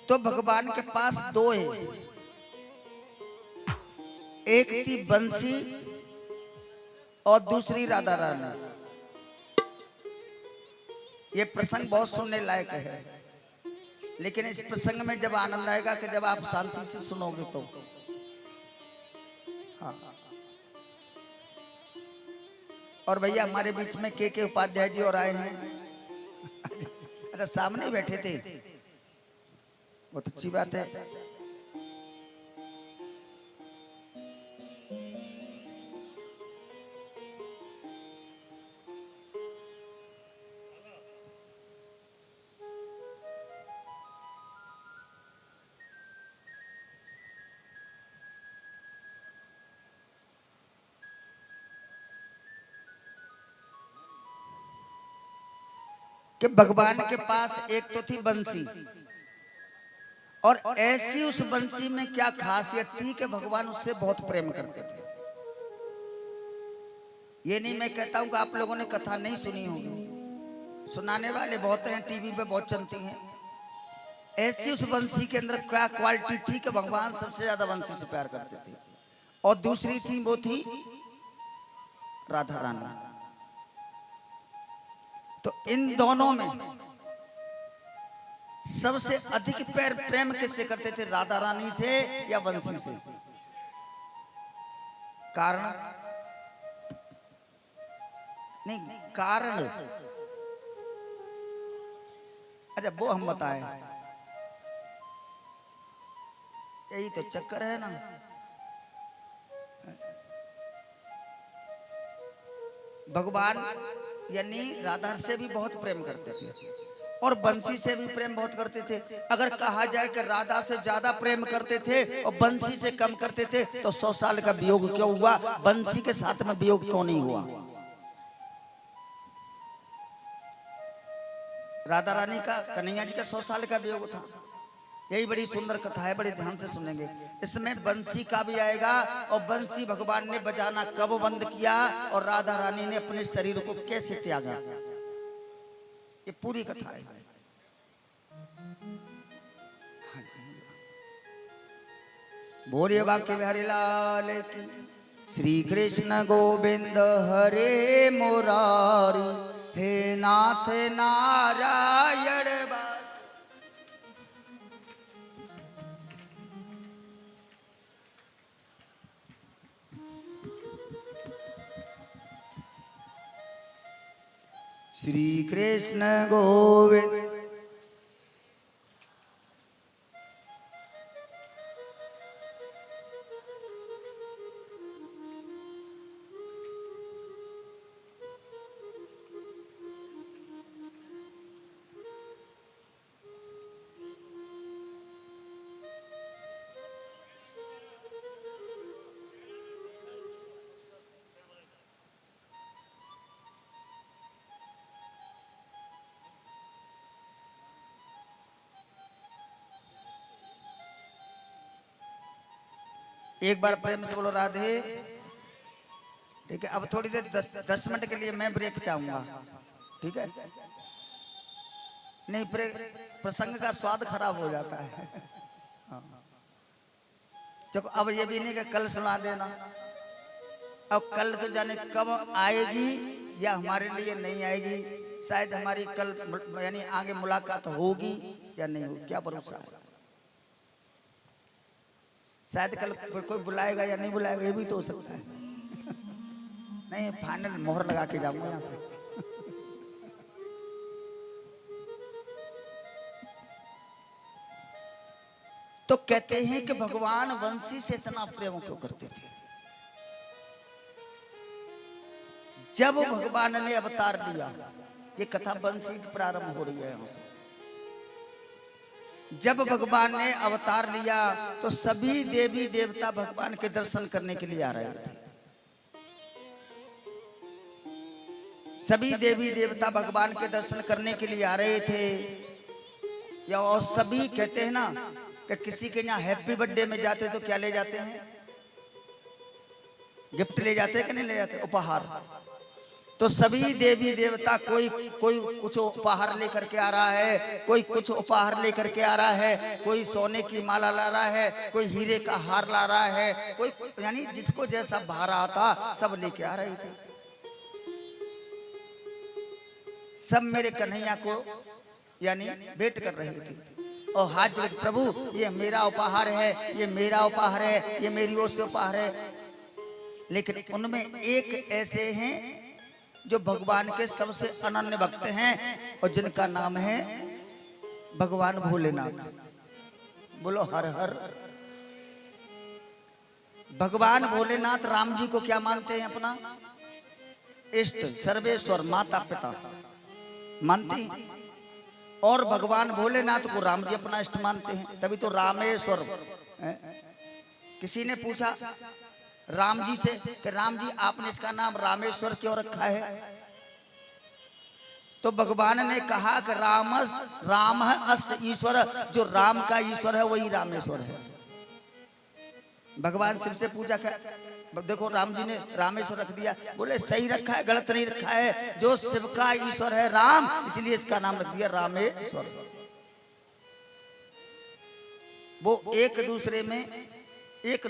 तो भगवान के पास दो है, एक थी बंसी और दूसरी राधा रानी। ये प्रसंग बहुत सुनने लायक है, लेकिन इस प्रसंग में जब आनंद आएगा कि जब आप शांति से सुनोगे तो। हाँ। और भैया हमारे बीच में के उपाध्याय जी और आए हैं। अच्छा सामने बैठे थे, बहुत अच्छी बात है। कि भगवान के पास एक तो थी बंसी, और ऐसी उस बंसी में क्या खासियत थी कि भगवान उससे बहुत प्रेम करते थे। ये नहीं मैं कहता हूं कि आप लोगों ने कथा नहीं सुनी होगी, सुनाने वाले बहुत हैं, टीवी पे बहुत चलती हैं। ऐसी उस बंसी के अंदर क्या क्वालिटी थी कि भगवान सबसे ज्यादा बंसी से प्यार करते थे। और दूसरी थी, वो थी राधा रानी। तो इन दोनों में सबसे अधिक प्रेम किससे करते थे, राधा रानी से या बंसी से? कारण नहीं, कारण अच्छा वो हम बताएं। यही तो चक्कर है ना। भगवान यानी राधा से भी बहुत प्रेम करते थे और बंसी से भी प्रेम बहुत करते थे। अगर कहा जाए कि राधा से ज्यादा प्रेम करते थे और बंसी से कम करते थे, तो 100 साल का वियोग क्यों हुआ, बंसी के साथ में वियोग क्यों नहीं हुआ? राधा रानी का, कन्हैया जी का 100 साल का वियोग था। यही बड़ी सुंदर कथा है, बड़े ध्यान से सुनेंगे। इसमें बंसी का भी आएगा, और बंसी भगवान ने बजाना कब बंद किया और राधा रानी ने अपने शरीर को कैसे त्यागा, ये पूरी कथा है। बोलिए बांके बिहारी लाल की। श्री कृष्ण गोविंद हरे मुरारी, हे नाथ नारायण। श्री कृष्ण गोविंद। एक बार प्रेम से बोलो राधे। ठीक है, अब थोड़ी देर 10 मिनट के लिए मैं ब्रेक चाहूंगा। ठीक है, नहीं प्रसंग का स्वाद खराब हो जाता है। चलो अब ये भी नहीं कि कल सुना देना, अब कल तो जाने कब आएगी या हमारे लिए नहीं आएगी। शायद हमारी कल यानी आगे मुलाकात होगी या नहीं होगी, क्या भरोसा है। शायद कल कोई बुलाएगा या नहीं बुलाएगा, ये भी तो हो सकता है। नहीं, फाइनल मोहर लगा के जाऊंगा यहाँ से। तो कहते हैं कि भगवान बंसी से इतना प्रेम क्यों करते थे? जब भगवान ने अवतार लिया, ये कथा बंसी प्रारंभ हो रही है यहाँ से। जब भगवान ने अवतार लिया तो सभी देवी देवता भगवान के दर्शन करने के लिए आ रहे थे। सभी देवी देवता भगवान के दर्शन करने के लिए आ रहे थे। या और सभी कहते हैं ना कि किसी के यहाँ हैप्पी बर्थडे में जाते तो क्या ले जाते हैं? गिफ्ट ले जाते हैं कि नहीं ले जाते? उपहार। तो सभी देवी देवता कोई कोई कुछ उपहार लेकर के आ रहा है, कोई कुछ उपहार लेकर के आ रहा है, कोई सोने की माला ला रहा है, कोई हीरे का हार ला रहा है, कोई यानी जिसको जैसा भा रहा था सब लेके आ रहे थे। सब मेरे कन्हैया को यानी भेंट कर रहे थे और हाथ जोड़ प्रभु ये मेरा उपहार है, ये मेरा उपहार है, ये मेरी ओर से उपहार है। लेकिन उनमें एक ऐसे हैं जो भगवान के सबसे अनन्य भक्त हैं और जिनका नाम है भगवान भोलेनाथ। बोलो हर हर। भगवान भोलेनाथ राम जी को क्या मानते हैं? अपना इष्ट, सर्वेश्वर, माता पिता मानते हैं। और भगवान भोलेनाथ को राम जी अपना इष्ट मानते हैं, तभी तो रामेश्वर। किसी ने पूछा राम जी से कि राम जी आपने इसका नाम रामेश्वर क्यों रखा है? तो भगवान ने कहा कि राम है अस ईश्वर, जो राम का ईश्वर है वही रामेश्वर है। भगवान शिव से पूछा क्या, देखो राम जी ने रामेश्वर रख दिया, बोले सही रखा है, गलत नहीं रखा है। जो शिव का ईश्वर है राम, इसलिए इसका नाम रख दिया रामेश्वर। वो एक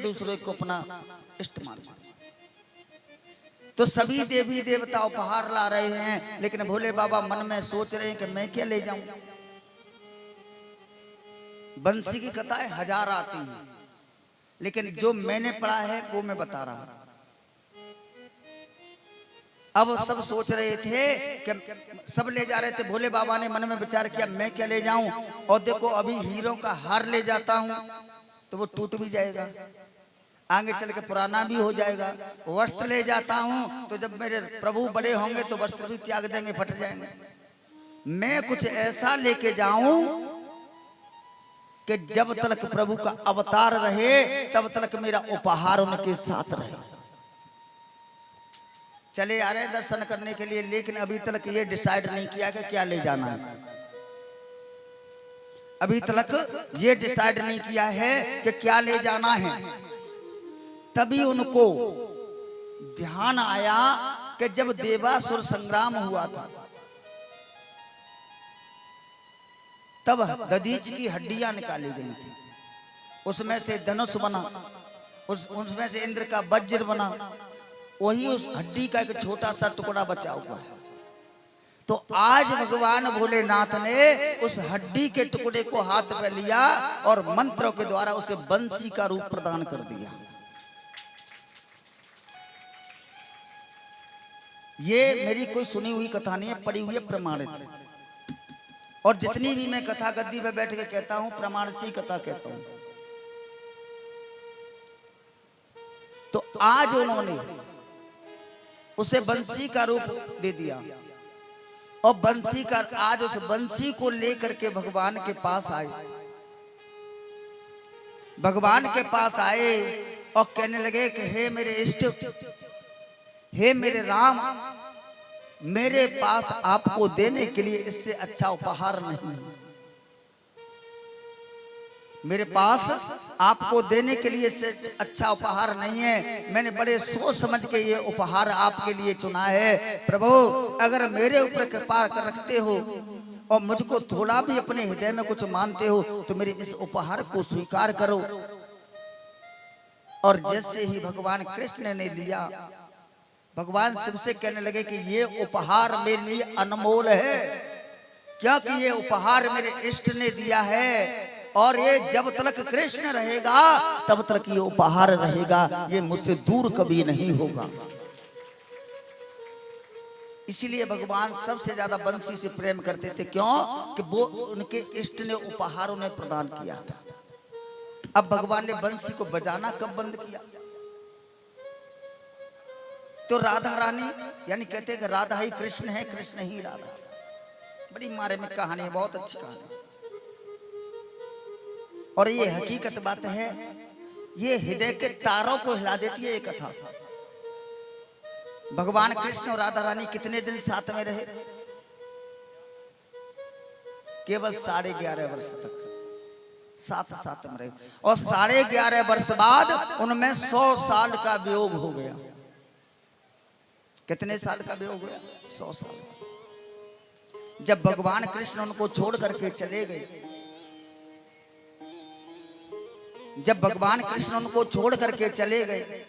दूसरे को अपना इष्ट मानते। तो सभी देवी देवता उपहार ला रहे हैं, लेकिन भोले बाबा मन में सोच रहे हैं कि मैं क्या ले जाऊं। बंसी की कथाएं हजार आती हैं, लेकिन जो मैंने पढ़ा है वो मैं बता रहा हूं। अब सब सोच रहे थे कि सब ले जा रहे थे, भोले बाबा ने मन में विचार किया मैं क्या ले जाऊं। और देखो अभी हीरों का हार ले जाता हूं तो वो टूट भी जाएगा, आगे चल के पुराना भी हो जाएगा। वस्त्र ले जाता हूं तो जब मेरे प्रभु बड़े होंगे तो वस्त्र भी त्याग देंगे, फट जाएंगे। मैं कुछ ऐसा लेके जाऊं कि जब तक प्रभु का अवतार रहे तब तक मेरा उपहार उनके साथ रहे। चले आ रहे दर्शन करने के लिए, लेकिन अभी तक ये डिसाइड नहीं किया कि क्या ले जाना है। अभी तक ये डिसाइड नहीं किया है कि क्या ले जाना है। तभी उनको ध्यान आया कि जब देवासुर संग्राम हुआ था तब दधीच की हड्डियां निकाली गई थी, उसमें से धनुष बना, उसमें से इंद्र का वज्र बना, वही उस हड्डी का एक छोटा सा टुकड़ा बचा हुआ है। तो आज भगवान भोलेनाथ ने उस हड्डी के टुकड़े को हाथ में लिया और मंत्रों के द्वारा उसे बंसी का रूप प्रदान कर दिया। ये मेरी कोई सुनी हुई कथा नहीं है, पढ़ी हुई है, प्रमाणित है। और जितनी भी मैं कथा गद्दी पे बैठ के कहता हूं प्रमाणित ही कथा कहता हूं। तो आज उन्होंने उसे बंसी का रूप दे दिया और बंसी का आज उस बंसी को लेकर के भगवान के पास आए। भगवान के पास आए और कहने लगे कि हे मेरे इष्ट, हे मेरे राम, मेरे पास आपको देने के लिए इससे अच्छा उपहार नहीं। मेरे पास आपको देने के लिए इससे अच्छा उपहार नहीं है। मैंने बड़े सोच समझ के ये उपहार आपके लिए चुना है। प्रभु अगर मेरे ऊपर कृपा रखते हो और मुझको थोड़ा भी अपने हृदय में कुछ मानते हो तो मेरे इस उपहार को स्वीकार करो। और जैसे ही भगवान कृष्ण ने लिया, भगवान शिव से कहने लगे कि ये उपहार मेरे लिए अनमोल है, क्योंकि ये उपहार मेरे इष्ट ने दिया है और ये जब तक कृष्ण रहेगा तब तक ये उपहार रहेगा, ये मुझसे दूर कभी नहीं होगा। इसीलिए भगवान सबसे ज्यादा बंसी से प्रेम करते थे। क्यों? कि वो उनके इष्ट ने उपहार उन्हें प्रदान किया था। अब भगवान ने बंसी को बजाना कब बंद किया? तो राधा रानी यानी कहते हैं कि राधा ही कृष्ण है, कृष्ण ही राधा। बड़ी मारे में कहानी है, बहुत अच्छी कहानी। और ये हकीकत बात है, ये हृदय के तारों को हिला देती है ये कथा। भगवान कृष्ण और राधा रानी कितने दिन साथ में रहे? केवल 11.5 वर्ष तक साथ में रहे। और 11.5 वर्ष बाद उनमें 100 साल का वियोग हो गया। कितने साल का वियोग हुआ? 100 साल। जब भगवान कृष्ण उनको छोड़ करके चले गए, जब भगवान कृष्ण उनको छोड़ करके चले गए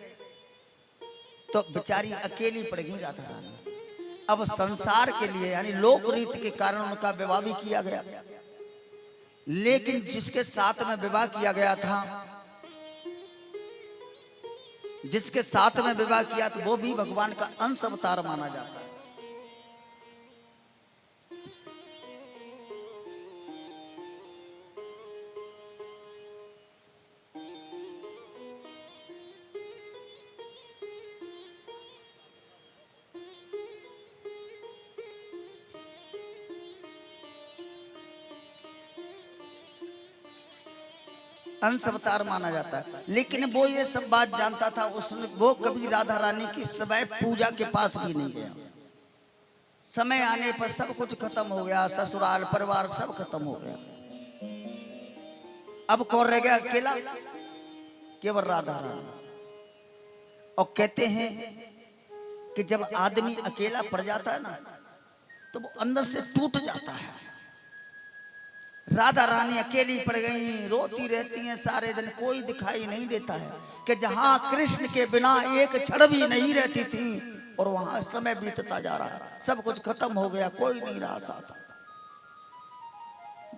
तो बेचारी अकेली पड़ गई राधा रानी। अब संसार के लिए यानी लोक रीति के कारण उनका विवाह भी किया गया, लेकिन जिसके साथ में विवाह किया गया था, जिसके साथ में विवाह किया था वो भी भगवान का अंश अवतार माना जाता है। अंश अवतार माना जाता है, लेकिन वो ये सब बात जानता था। उसने वो कभी राधा रानी की समय पूजा के पास भी नहीं गया। समय आने पर सब कुछ खत्म हो गया, ससुराल परिवार सब खत्म हो गया। अब कौन रह गया अकेला? केवल राधा रानी। और कहते हैं कि जब आदमी अकेला पड़ जाता है ना तो वो अंदर से टूट जाता है। राधा रानी अकेली पड़ गई, रोती रहती हैं सारे दिन, कोई दिखाई नहीं देता है कि जहां कृष्ण के बिना एक क्षण भी नहीं रहती थी और वहां समय बीतता जा रहा है, सब कुछ खत्म हो गया, कोई नहीं रहा साथ।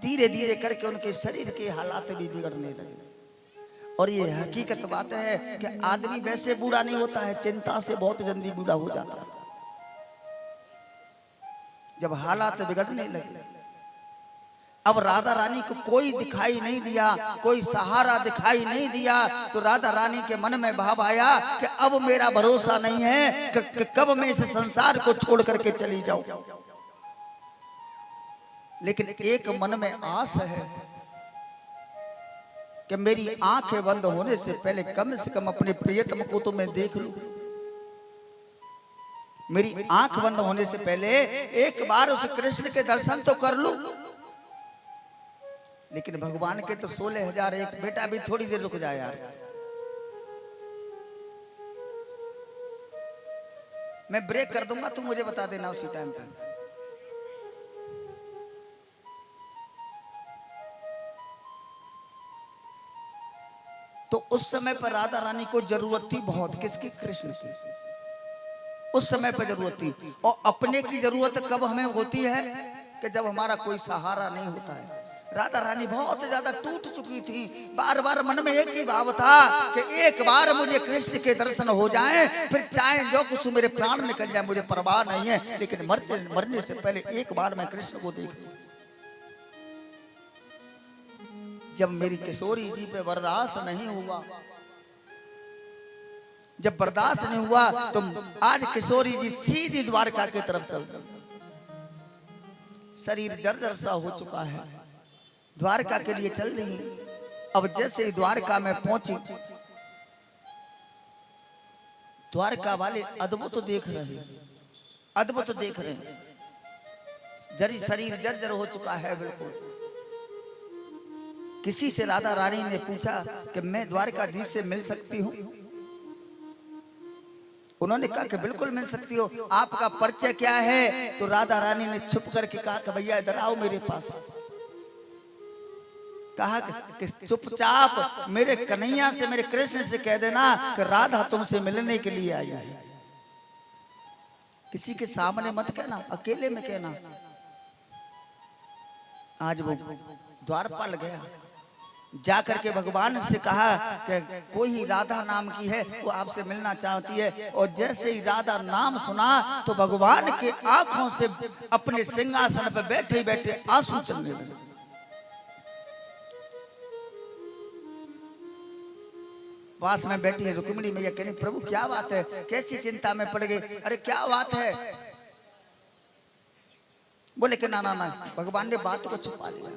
धीरे धीरे करके उनके शरीर के हालात भी बिगड़ने लगे। और ये हकीकत बात है कि आदमी वैसे बूढ़ा नहीं होता है, चिंता से बहुत जल्दी बूढ़ा हो जाता है। जब हालात बिगड़ने लगे, अब राधा रानी को कोई दिखाई नहीं दिया, कोई सहारा दिखाई नहीं दिया, तो राधा रानी के मन में भाव आया कि अब मेरा भरोसा नहीं है कि कब मैं इस संसार को छोड़ करके चली जाऊं। लेकिन एक मन में आस है कि मेरी आंखें बंद होने से पहले कम से कम अपने प्रियतम को तो मैं देख लूं। मेरी आंख बंद होने से पहले एक बार उस कृष्ण के दर्शन तो कर लूं। लेकिन भगवान के तो 16,001। बेटा अभी थोड़ी देर रुक जाए यार, मैं ब्रेक कर दूंगा, तू मुझे बता देना उसी टाइम पे। तो उस समय पर राधा रानी को जरूरत थी बहुत, किसकी? कृष्ण की। उस समय पर जरूरत थी। और अपने की जरूरत कब हमें होती है? कि जब हमारा कोई सहारा नहीं होता है। राधा रानी बहुत ज्यादा टूट चुकी थी। बार बार मन में एक ही भाव था कि एक बार मुझे कृष्ण के दर्शन हो जाएं, फिर चाहे जो कुछ मेरे प्राण निकल जाए मुझे परवाह नहीं है, लेकिन मरने से पहले एक बार मैं कृष्ण को देख लूं। जब मेरी किशोरी जी पे बर्दाश्त नहीं हुआ, जब बर्दाश्त नहीं हुआ तो आज किशोरी जी सीधी द्वारका की तरफ चल चल। शरीर जर्जर सा हो चुका है, द्वारका के लिए चल रही। अब जैसे ही द्वारका में पहुंची, द्वारका वाले अद्भुत देख रहे हैं, अद्भुत देख रहे हैं। जरी शरीर जर्जर हो चुका है बिल्कुल। किसी से राधा रानी ने पूछा कि मैं द्वारकाधीश से मिल सकती हूँ? उन्होंने कहा कि बिल्कुल मिल सकती हो, आपका परिचय क्या है? तो राधा रानी ने छुप करके कहा कि भैया इधर आओ मेरे पास। कहा कि चुपचाप मेरे कन्हैया से, मेरे कृष्ण से कह देना कि राधा तुमसे मिलने के लिए आई है। किसी के सामने मत कहना, अकेले में कहना। आज वो द्वारपाल गया, जाकर के भगवान से कहा कि कोई राधा नाम की है, वो आपसे मिलना चाहती है। और जैसे ही राधा नाम सुना तो भगवान के आंखों से अपने सिंहासन पर बैठे बैठे आंसू चलने लगे। पास में बैठी रुक्मिणी मैया कहनी, प्रभु क्या बात है, कैसी चिंता में पड़ गई? अरे क्या बात है? बोले कि ना ना ना, भगवान ने बात को छुपा लिया।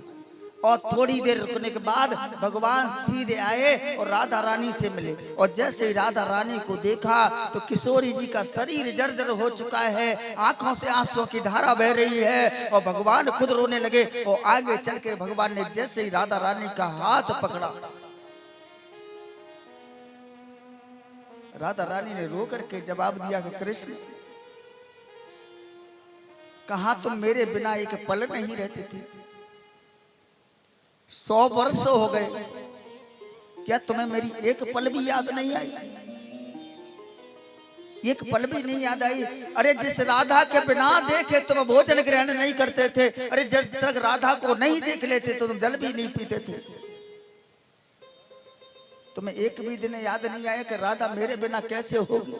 और थोड़ी देर रुकने के बाद भगवान सीधे आए और राधा रानी से मिले। और जैसे ही राधा रानी को देखा तो किशोरी जी का शरीर जर्जर हो चुका है, आंखों से आंसुओं की धारा बह रही है और भगवान खुद रोने लगे। और आगे चल के भगवान ने जैसे ही राधा रानी का हाथ पकड़ा, राधा रानी ने रो करके जवाब दिया कि कृष्ण कहा तुम मेरे बिना एक पल नहीं रहते थे? 100 वर्ष हो गए, क्या तुम्हें मेरी एक पल भी याद नहीं आई? एक पल भी नहीं याद आई? अरे जिस राधा के बिना देखे तुम भोजन ग्रहण नहीं करते थे, अरे जिस तक राधा को नहीं देख लेते तो तुम जल भी नहीं पीते थे। तुम्हें एक भी दिन याद नहीं आया कि राधा मेरे बिना कैसे होगी?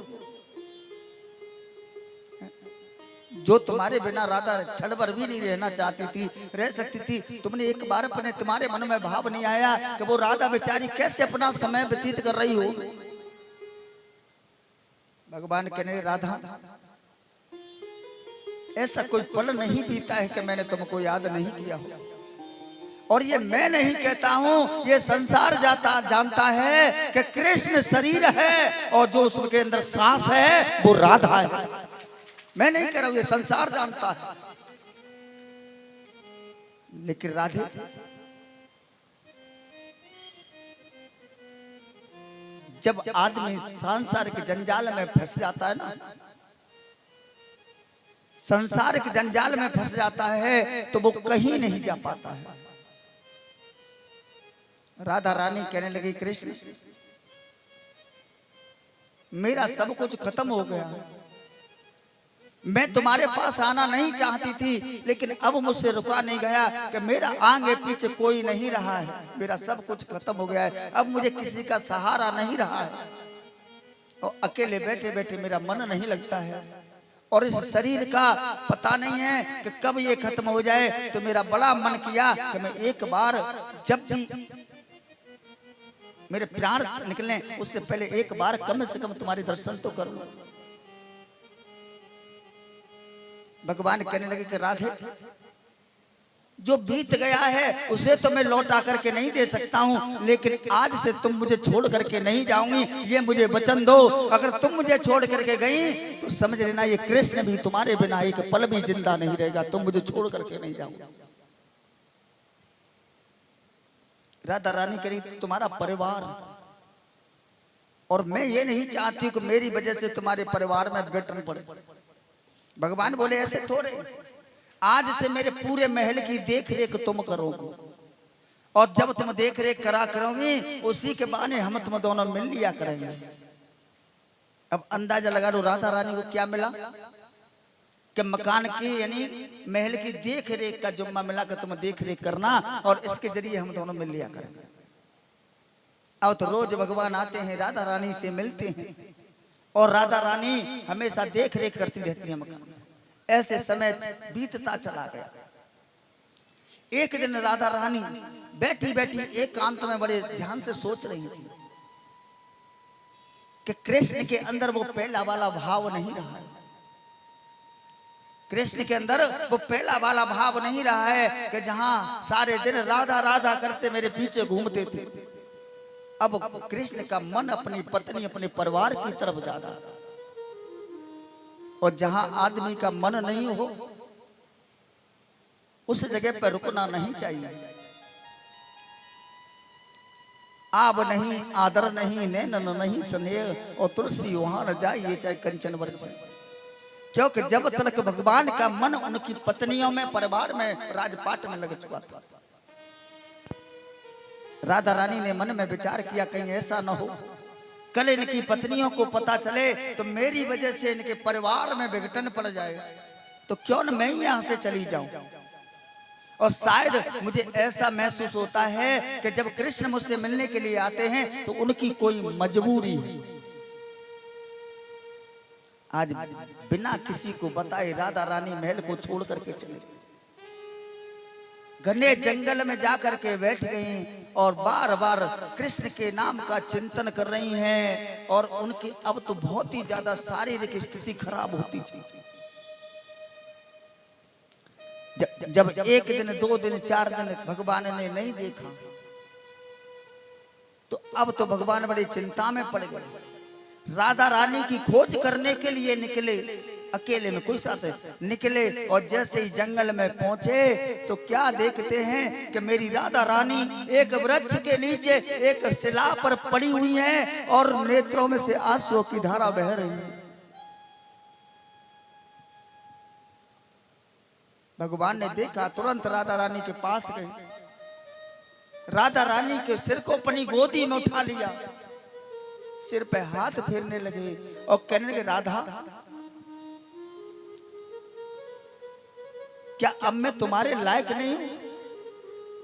जो तुम्हारे बिना राधा क्षण भर भी नहीं रहना चाहती थी, रह सकती थी, तुमने एक बार अपने तुम्हारे मन में भाव नहीं आया कि वो राधा बेचारी कैसे अपना समय व्यतीत कर रही हो? भगवान कहने राधा ऐसा कोई पल नहीं बीता है कि मैंने तुमको याद नहीं किया हो। और ये मैं नहीं कहता हूं, ये संसार जानता है कि कृष्ण शरीर है और जो उसके अंदर सांस है वो राधा है। मैं नहीं कह रहा हूं, ये संसार जानता है। लेकिन राधे जब आदमी संसार के जंजाल में फंस जाता है ना, संसार के जंजाल में फंस जाता है तो वो कहीं नहीं जा पाता है। राधा रानी कहने लगी कृष्ण मेरा सब कुछ खत्म हो गया, मैं तुम्हारे पास आना नहीं चाहती थी, लेकिन अब मुझसे रुका नहीं गया कि मेरा आगे पीछे कोई नहीं रहा है, मेरा सब कुछ खत्म हो गया है, अब मुझे किसी का सहारा नहीं रहा है और अकेले बैठे बैठे मेरा मन नहीं लगता है और इस शरीर का पता नहीं है कि कब ये खत्म हो जाए। तो मेरा बड़ा मन किया कि मैं एक बार जब भी मेरे प्राण निकलने उससे पहले एक बार कम से कम तुम्हारे दर्शन तो करूं। भगवान कहने लगे कि राधे जो बीत गया है उसे तो मैं लौटा करके नहीं दे सकता हूं, लेकिन आज से तुम मुझे छोड़ करके नहीं जाऊंगी, ये मुझे वचन दो। अगर तुम मुझे छोड़ करके गई तो समझ लेना ये कृष्ण भी तुम्हारे बिना एक पल भी जिंदा नहीं रहेगा, तुम मुझे छोड़ करके नहीं जाऊंगा। राधा रानी करी तुम्हारा परिवार, और मैं ये नहीं चाहती कि मेरी वजह से तुम्हारे परिवार में विघटन पड़े। भगवान बोले ऐसे थोड़े, आज से मेरे पूरे महल की देख रेख तुम करोगे और जब तुम देख रेख करा करोगी उसी के बहाने हम तुम दोनों मिल लिया करेंगे। अब अंदाजा लगा लो राधा रानी को क्या मिला कि मकान की यानी महल की देख रेख का जुम्मा मिला कि तुम देख रेख करना और इसके जरिए हम दोनों मिल लिया करेंगे। अब तो रोज भगवान आते हैं राधा रानी से मिलते हैं और राधा रानी हमेशा देख रेख करती रहती है मकान। ऐसे समय बीतता चला गया। एक दिन राधा रानी बैठी बैठी एकांत में बड़े ध्यान से सोच रही थी कि कृष्ण के अंदर वो पहला वाला भाव नहीं रहा है। कृष्ण के अंदर वो पहला वाला भाव नहीं रहा है कि जहां सारे दिन राधा राधा करते मेरे पीछे घूमते थे। अब कृष्ण का मन अपनी पत्नी अपने परिवार की तरफ जा रहा है और जहां आदमी का मन नहीं हो उस जगह पर रुकना नहीं चाहिए। आब नहीं आदर नहीं नैनन नहीं स्नेह और तुलसी वहां न जाइए चाहे कंचन बरसे, क्योंकि जब तक भगवान का मन उनकी पत्नियों में परिवार में राजपाट में लग चुका था। राधा रानी ने मन में विचार किया कहीं ऐसा न हो कल इनकी पत्नियों को पता चले तो मेरी वजह से इनके परिवार में विघटन पड़ जाए, तो क्यों न मैं यहां से चली जाऊं। और शायद मुझे ऐसा महसूस होता है कि जब कृष्ण मुझसे मिलने के लिए आते हैं तो उनकी कोई मजबूरी है। आज बिना किसी को बताए राधा रानी महल को छोड़ करके चले घने जंगल में जाकर के बैठ गई और बार बार कृष्ण के नाम का चिंतन कर रही हैं और उनकी अब तो बहुत ही ज्यादा शारीरिक स्थिति खराब होती थी। जब एक दिन 2 दिन 4 दिन भगवान ने नहीं देखा तो अब तो भगवान बड़ी चिंता में पड़ गए। राधा रानी की खोज करने के लिए निकले, अकेले में कोई साथ निकले और जैसे ही जंगल में पहुंचे तो क्या देखते हैं कि मेरी राधा रानी एक वृक्ष के नीचे एक शिला पर पड़ी हुई है और नेत्रों में से आंसुओं की धारा बह रही है। भगवान ने देखा, तुरंत राधा रानी के पास गए, राधा रानी के सिर को अपनी गोदी में उठा लिया, सिर पे हाथ फेरने लगे और कहने लगे, राधा क्या अब मैं तुम्हारे लायक नहीं हूं?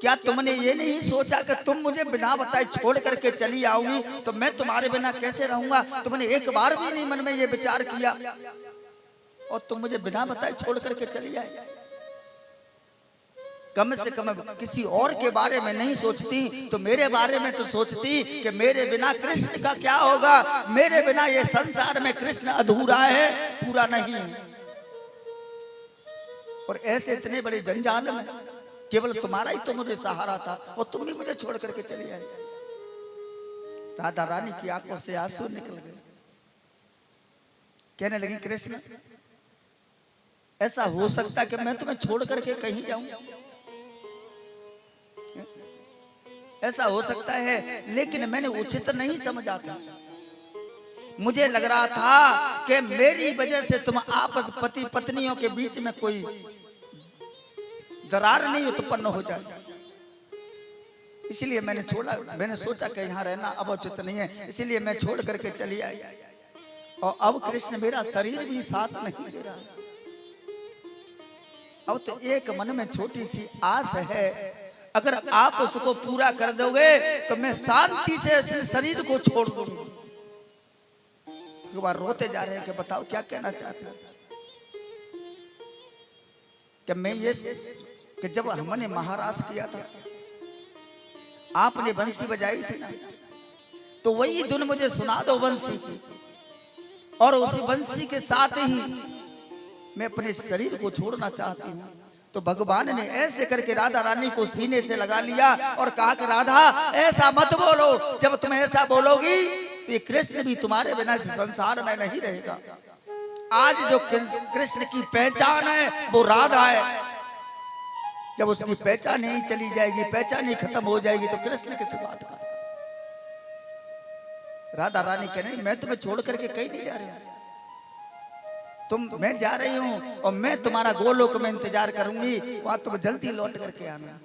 क्या तुमने ये नहीं सोचा कि तुम मुझे बिना बताए छोड़ करके चली आओगी तो मैं तुम्हारे बिना कैसे रहूंगा? तुमने एक बार भी नहीं मन में ये विचार किया और तुम मुझे बिना बताए छोड़ करके चली आए। कम से कम किसी और के बारे में नहीं सोचती तो मेरे बारे में तो सोचती कि मेरे बिना कृष्ण का क्या होगा, मेरे बिना ये संसार में कृष्ण अधूरा है, पूरा नहीं है। और ऐसे इतने बड़े जंजाल में केवल तुम्हारा ही तो मुझे सहारा था और तुम भी मुझे छोड़ करके चली आई। राधा रानी की आंखों से आंसू निकल गए, कहने लगी, कृष्ण ऐसा हो सकता है कि मैं तुम्हें छोड़ करके कहीं जाऊं? ऐसा हो सकता है, लेकिन मैंने उचित नहीं समझा था। मुझे लग रहा था कि मेरी वजह से तुम आपस पति पत्नियों के बीच में कोई दरार नहीं उत्पन्न हो जाए, इसलिए मैंने छोड़ा। मैंने सोचा कि यहाँ रहना अब उचित नहीं है, इसलिए मैं छोड़ करके चली आई। और अब कृष्ण मेरा शरीर भी साथ नहीं दे रहा। अब तो एक मन में छोटी सी आस है, अगर आप उसको पूरा कर दोगे तो मैं शांति से इस शरीर को छोड़ दूंगा। एक बार रोते जा रहे हैं कि बताओ क्या कहना चाहते हैं? कि मैं ये कि जब हमने महाराज किया था, आपने बंसी बजाई थी ना, तो वही धुन मुझे सुना दो बंसी की, और उसी बंसी के साथ ही मैं अपने शरीर को छोड़ना चाहती हूँ। तो भगवान ने ऐसे करके राधा रानी को सीने से लगा लिया और कहा कि राधा ऐसा मत बोलो, जब तुम ऐसा बोलोगी तो ये कृष्ण भी तुम्हारे बिना इस संसार में नहीं रहेगा। आज जो कृष्ण की पहचान है वो राधा है, जब उसकी पहचान नहीं चली जाएगी, पहचान ही खत्म हो जाएगी तो कृष्ण किस बात का? राधा रानी कहने, मैं तुम्हें छोड़ करके कहीं नहीं जा रही, मैं जा रही हूं और मैं तुम्हारा गोलोक में इंतजार करूंगी, वहां तुम जल्दी लौट करके आना।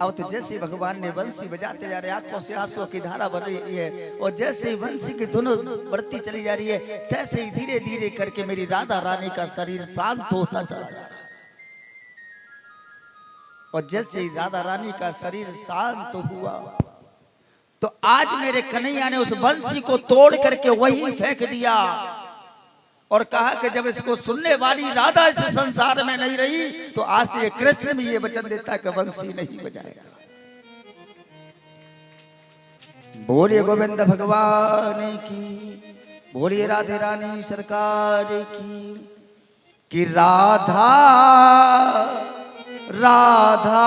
अब तो जैसे भगवान ने बंसी बजाते जा रहे, आंखों से आंसू की धारा बह रही है, और जैसे ही बंसी की धुन बढ़ती चली जा रही है, तैसे ही धीरे धीरे करके मेरी राधा रानी का शरीर शांत होता चला जा रहा है। और जैसे ही राधा रानी का शरीर शांत हुआ तो आज मेरे कन्हैया ने उस बंसी को तोड़ करके वहीं फेंक दिया और कहा कि जब इसको सुनने वाली राधा इस संसार में नहीं रही तो आज से कृष्ण भी ये वचन देता है कि बंसी नहीं बजाएगा। बोलिए गोविंद भगवान की, बोलिए राधे रानी सरकार की। कि राधा राधा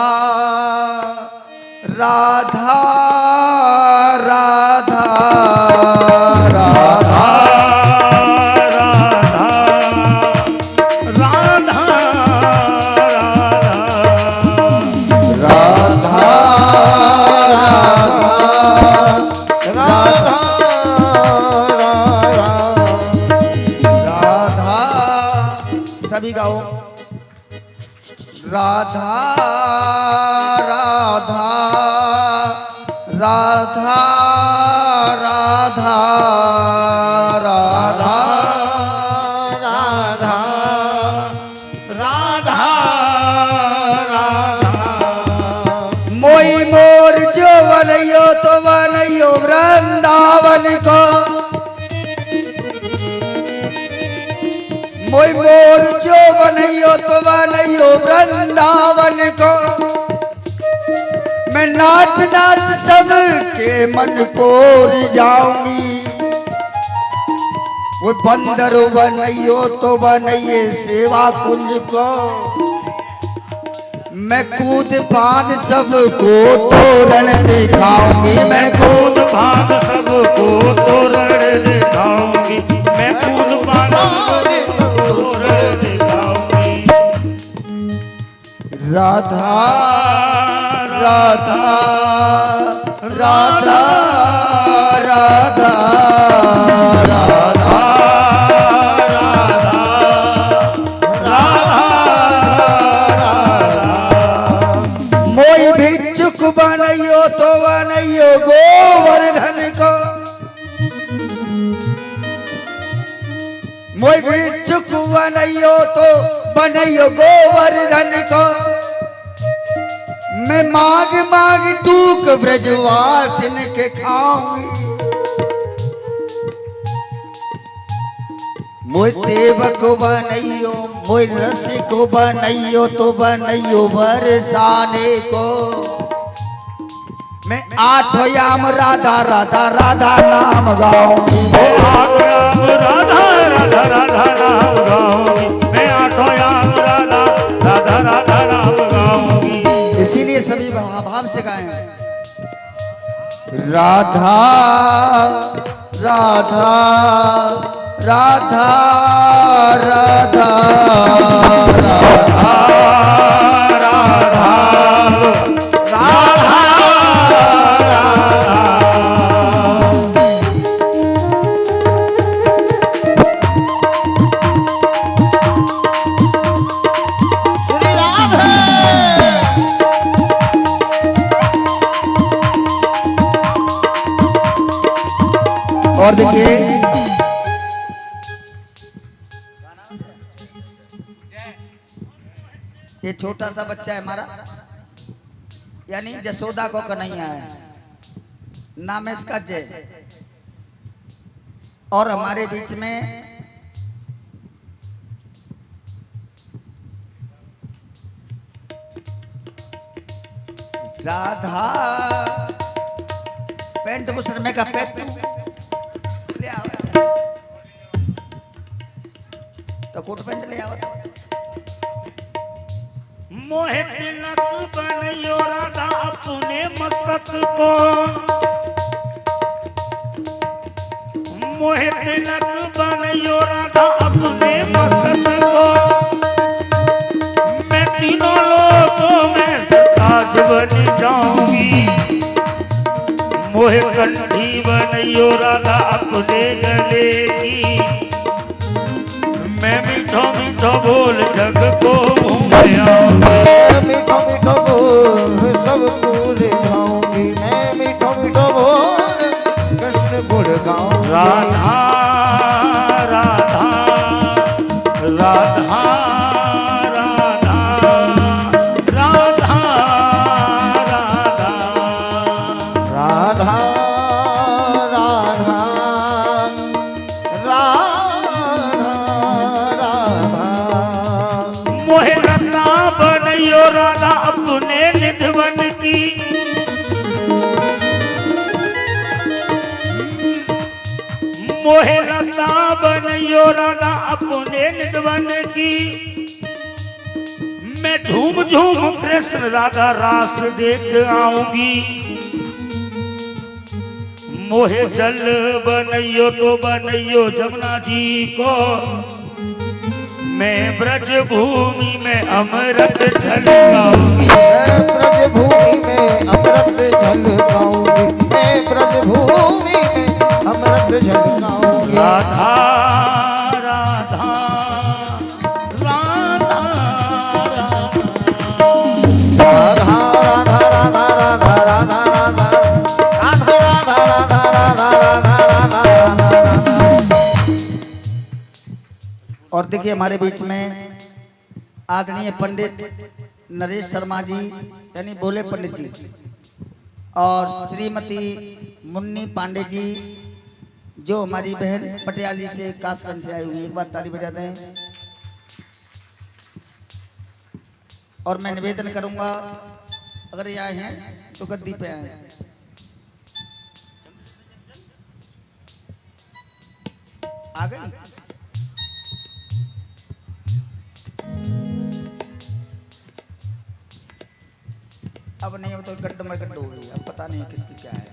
राधा राधा राधा सभी गाओ। राधा राधा राधा राधा राधा राधा राधा राधा। मोई मोर जो बनैयो तो बनैयो वृंदावन को, मोई मोर जो बनैयो तो बनैयो वृंदावन को। मैं नाच नाच सबके मन को रिझाऊंगी, वो बंदर बनैयो तो बनैये सेवा कुंज को। मैं कूद फांद सबको तोरण दिखाऊंगी, मैं कूद फांद सबको तोरण दिखाऊंगी, मैं कूद फांद तोरण दिखाऊंगी। राधा राधा राधा राधा राधा भिक्षुक बनइयो तो बनइयो गोवर्धन को, मोय भिक्षुक बनइयो तो बनइयो गोवर्धन को। मैं माग माग टूक ब्रजवासिन के खाऊंगी, मोय सेवक बनइयो मोय रसिक बनइयो तो बनइयो बरसाने को। मैं 8 याम राधा राधा राधा नाम गाऊंगी, मैं 8 याम राधा राधा राधा नाम गाऊंगी, मैं 8 याम राधा राधा राधा नाम गाऊंगी। इसीलिए सभी भाव से गाएं, राधा राधा राधा राधा और देखिए ये छोटा सा बच्चा है हमारा, यानी जसोदा को कन्हैया है, नाम है इसका जय। और हमारे बीच में राधा पेंट मुसलमे का पेट तो कोट पेंट ले आओ। मोहे तिलक बनइयो राधा अपने मस्तक को, मोहे तिलक बनइयो राधा अपने मस्तक को। मैं तीनों लोगों में ताज बन जाऊंगी, मोहे कंठी बनइयो राधा अपने गले की। मैं मीठो मीठो बोल जग को मीठो मीठो बोल सब भूल जाऊंगी, मैं मीठो मीठो बोल कृष्ण गुण गाऊंगी। राधा राधा राधा राधा राधा राधा राधा मोहे रत्ना बनइयो राधा अपने निधवन की। मोहे रत्ना बनइयो राधा अपने निधवन की। मैं झूम झूम कृष्ण राधा रास देख आऊंगी, मोहे जल बनइयो तो बनइयो जमुना जी को। मैं ब्रज भूमि में अमृत छलकाऊंगी, मैं ब्रज भूमि में अमृत झलकाऊंगी, मैं ब्रज भूमि में अमृत झलकाऊंगी। राधा राधा राधा राधा राधा राधा राधा राधा राधा राधा राधा राधा। और देखिए हमारे बीच में आदरणीय पंडित नरेश शर्मा जी यानी भोले पंडित जी और श्रीमती मुन्नी पांडे जी जो हमारी बहन पटियाली से कासगंज से आई हुई, एक बार ताली बजाते हैं। और मैं निवेदन करूंगा अगर ये आए हैं तो गद्दी पे आए। आ गई अब नहीं, अब तो गड्ढ में गड्ढ हो गई, अब पता नहीं किसकी क्या है।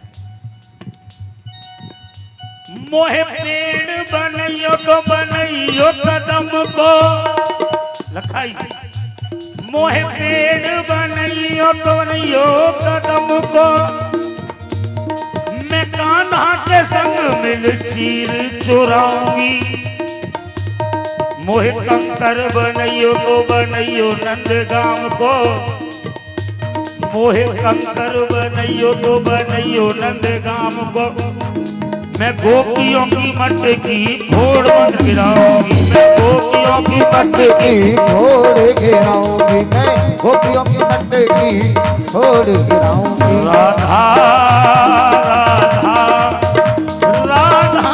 मोहे पेड़ बनइयो तो बनइयो कदम को लखाई। मोहे पेड़ बनइयो तो बनइयो कदम को। मैं कान्हा के संग मिल चीर चुराऊंगी, मोहे कंकर बनइयो तो बनइयो नंदगाम को। मोहे कंकर बनैयो तो बनैयो नंद गाम को, मैं गोपियों की मटकी फोड़ मत गिराऊंगी, मैं गोपियों की मटकी फोड़ गिराऊंगी, मैं गोपियों की मटकी फोड़ गिराऊंगी। राधा राधा राधा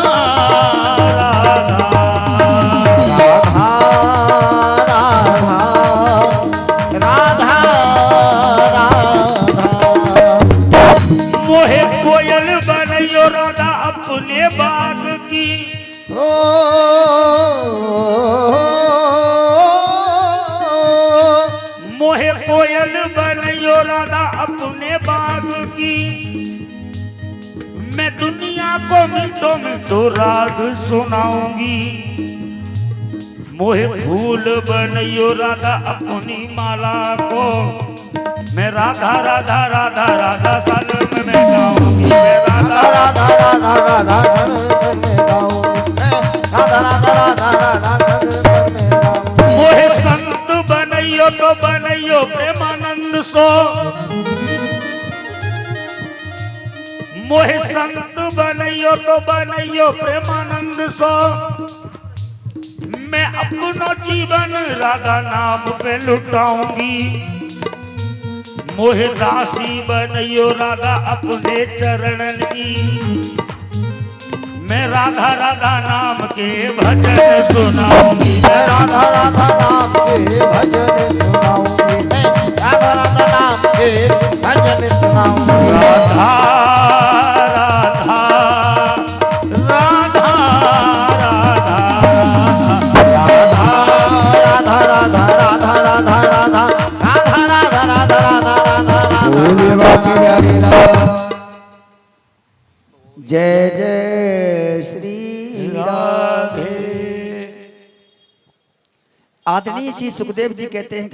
मोहे कोयल बनैयो राधा अपने बाग की, मोहे कोयल बनैयो राधा अपने बाग की, मैं दुनिया को मीठो मीठो राग सुनाऊंगी, मोहे फूल बनैयो राधा अपनी माला को, मैं राधा राधा राधा राधा सनम में गाऊंगी, मैं राधा राधा राधा राधा सनम में गाऊंगी, राधा राधा राधा राधा सनम में गाऊंगी। मोहे संत बनैयो तो बनैयो प्रेमानंद सो, मोहे संत बनैयो तो बनैयो प्रेमानंद सो, मैं अपनो जीवन राधा नाम पे लुटाऊंगी, मोहे दासी बनैयो राधा अपने चरणन की, मैं राधा राधा नाम के भजन सुनाऊंगी, मैं राधा राधा नाम के भजन सुनाऊंगी, मैं राधा राधा नाम के भजन सुनाऊंगी। राधा राधा राधा राधा राधा राधा राधा राधा राधा राधा राधा राधा राधा बोलिए बाकी प्यारे लाल। जय जय श्री राधे। आदरणीय श्री सुखदेव जी कहते हैं कि